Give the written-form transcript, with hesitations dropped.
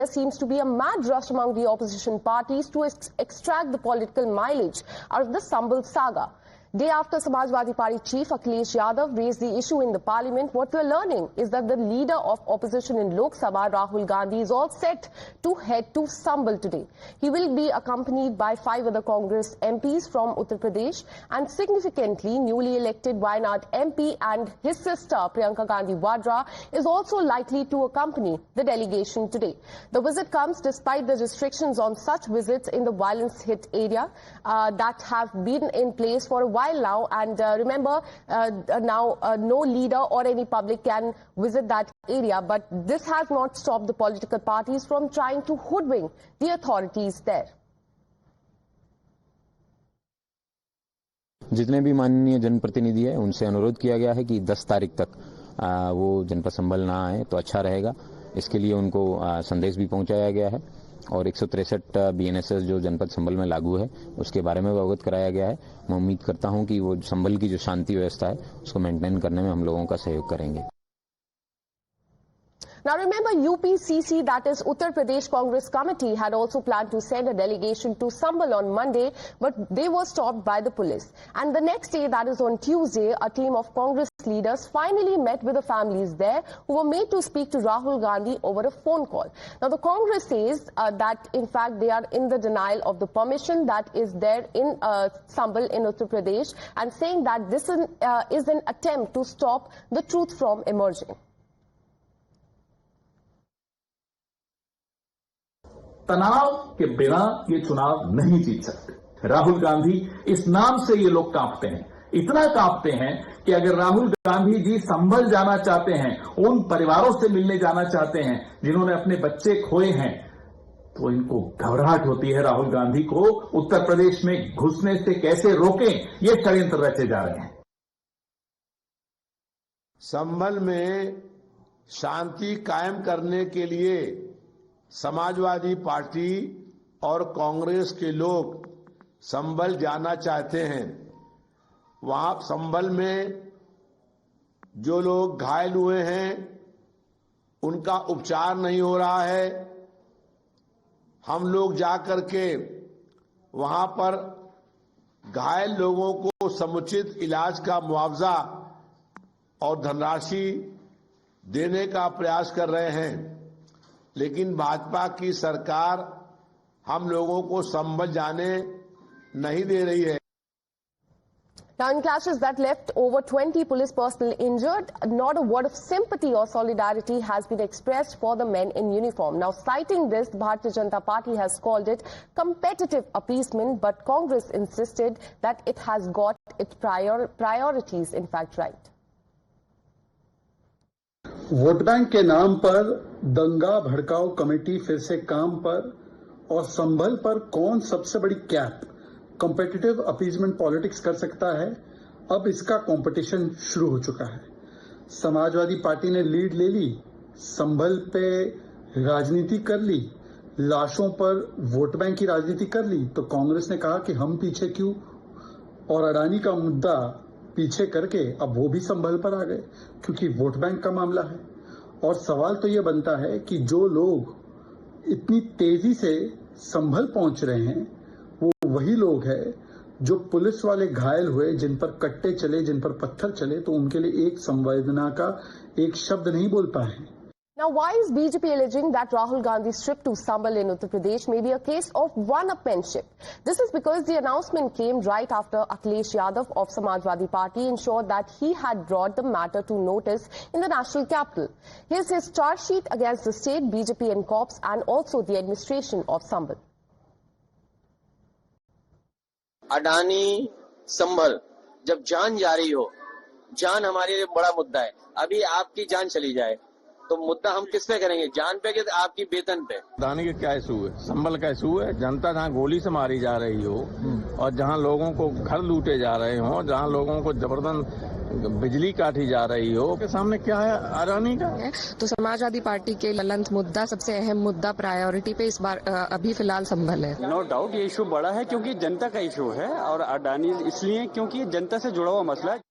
There seems to be a mad rush among the opposition parties to extract the political mileage out of the Sambal saga. Day after Samajwadi Party chief Akhilesh Yadav raised the issue in the parliament, what we're learning is that the leader of opposition in Lok Sabha, Rahul Gandhi, is all set to head to Sambal today. He will be accompanied by 5 other Congress MPs from Uttar Pradesh, and significantly newly elected Wayanad MP and his sister Priyanka Gandhi Vadra is also likely to accompany the delegation today. The visit comes despite the restrictions on such visits in the violence-hit area that have been in place for a while now, and remember now no leader or any public can visit that area, but this has not stopped the political parties from trying to hoodwink the authorities there. जितने भी माननीय जनप्रतिनिधि है उनसे अनुरोध किया गया है कि 10 तारीख तक वो जनपद संभल ना आए तो अच्छा रहेगा। इसके लिए उनको संदेश भी पहुंचाया गया है और 163 BNSS जो जनपद संभल में लागू है उसके बारे में अवगत कराया गया है। मैं उम्मीद करता हूं कि वो संभल की जो शांति व्यवस्था है उसको मेंटेन करने में हम लोगों का सहयोग करेंगे। Now remember, UPCC, that is Uttar Pradesh Congress Committee, had also planned to send a delegation to Sambal on Monday, but they were stopped by the police. And the next day, that is on Tuesday, a team of Congress leaders finally met with the families there who were made to speak to Rahul Gandhi over a phone call. Now the Congress says that in fact they are in the denial of the permission that is there in Sambal in Uttar Pradesh, and saying that this is an attempt to stop the truth from emerging. तनाव के बिना ये चुनाव नहीं जीत सकते। राहुल गांधी, इस नाम से ये लोग कांपते हैं, इतना कांपते हैं कि अगर राहुल गांधी जी संभल जाना चाहते हैं, उन परिवारों से मिलने जाना चाहते हैं जिन्होंने अपने बच्चे खोए हैं, तो इनको घबराहट होती है राहुल गांधी को उत्तर प्रदेश में घुसने से कैसे रोकें, ये षड्यंत्र रचे जा रहे हैं। संभल में शांति कायम करने के लिए समाजवादी पार्टी और कांग्रेस के लोग संभल जाना चाहते हैं। वहां संभल में जो लोग घायल हुए हैं उनका उपचार नहीं हो रहा है। हम लोग जाकर के वहां पर घायल लोगों को समुचित इलाज का मुआवजा और धनराशि देने का प्रयास कर रहे हैं, लेकिन भाजपा की सरकार हम लोगों को संभल जाने नहीं दे रही है। Now in clashes that left over 20 police personnel injured, not a word of sympathy or solidarity has been expressed for the men in uniform. Now citing this, the Bharatiya Janata Party has called it competitive appeasement, but Congress insisted that it has got its priorities in fact right. Vote bank के नाम पर दंगा भड़काऊ committee फिर से काम पर, और संभल पर कौन सबसे बड़ी कैप कॉम्पिटिटिव अपीजमेंट पॉलिटिक्स कर सकता है, अब इसका कंपटीशन शुरू हो चुका है। समाजवादी पार्टी ने लीड ले ली, संभल पे राजनीति कर ली, लाशों पर वोट बैंक की राजनीति कर ली, तो कांग्रेस ने कहा कि हम पीछे क्यों, और अडानी का मुद्दा पीछे करके अब वो भी संभल पर आ गए क्योंकि वोट बैंक का मामला है। और सवाल तो ये बनता है कि जो लोग इतनी तेजी से संभल पहुंच रहे हैं वो वही लोग हैं जो पुलिस वाले घायल हुए, जिन पर कट्टे चले, जिन पर पत्थर चले, तो उनके लिए एक संवेदना का एक शब्द नहीं बोल पाए। Now, why is BJP alleging that Rahul Gandhi's trip to Sambal in Uttar Pradesh may be a case of one-upmanship? This is because the announcement came right after Akhilesh Yadav of Samajwadi Party ensured that he had brought the matter to notice in the national capital. Here's his charge sheet against the state, BJP and corps, and also the administration of Sambal. Adani संभल, जब जान जा रही हो, जान हमारे लिए बड़ा मुद्दा है। अभी आपकी जान चली जाए तो मुद्दा हम किस पे करेंगे, जान पे कि आपकी वेतन पे? अडानी के क्या इशू है, संभल का इशू है। जनता जहाँ गोली से मारी जा रही हो और जहाँ लोगों को घर लूटे जा रहे हो, जहाँ लोगों को जबरदस्त बिजली काटी जा रही हो, के सामने क्या है अडानी का? तो समाजवादी पार्टी के ज्वलंत मुद्दा, सबसे अहम मुद्दा प्रायोरिटी पे इस बार अभी फिलहाल संभल है। नो डाउट ये इशू बड़ा है क्योंकि जनता का इशू है, और अडानी इसलिए क्योंकि जनता से जुड़ा हुआ मसला है।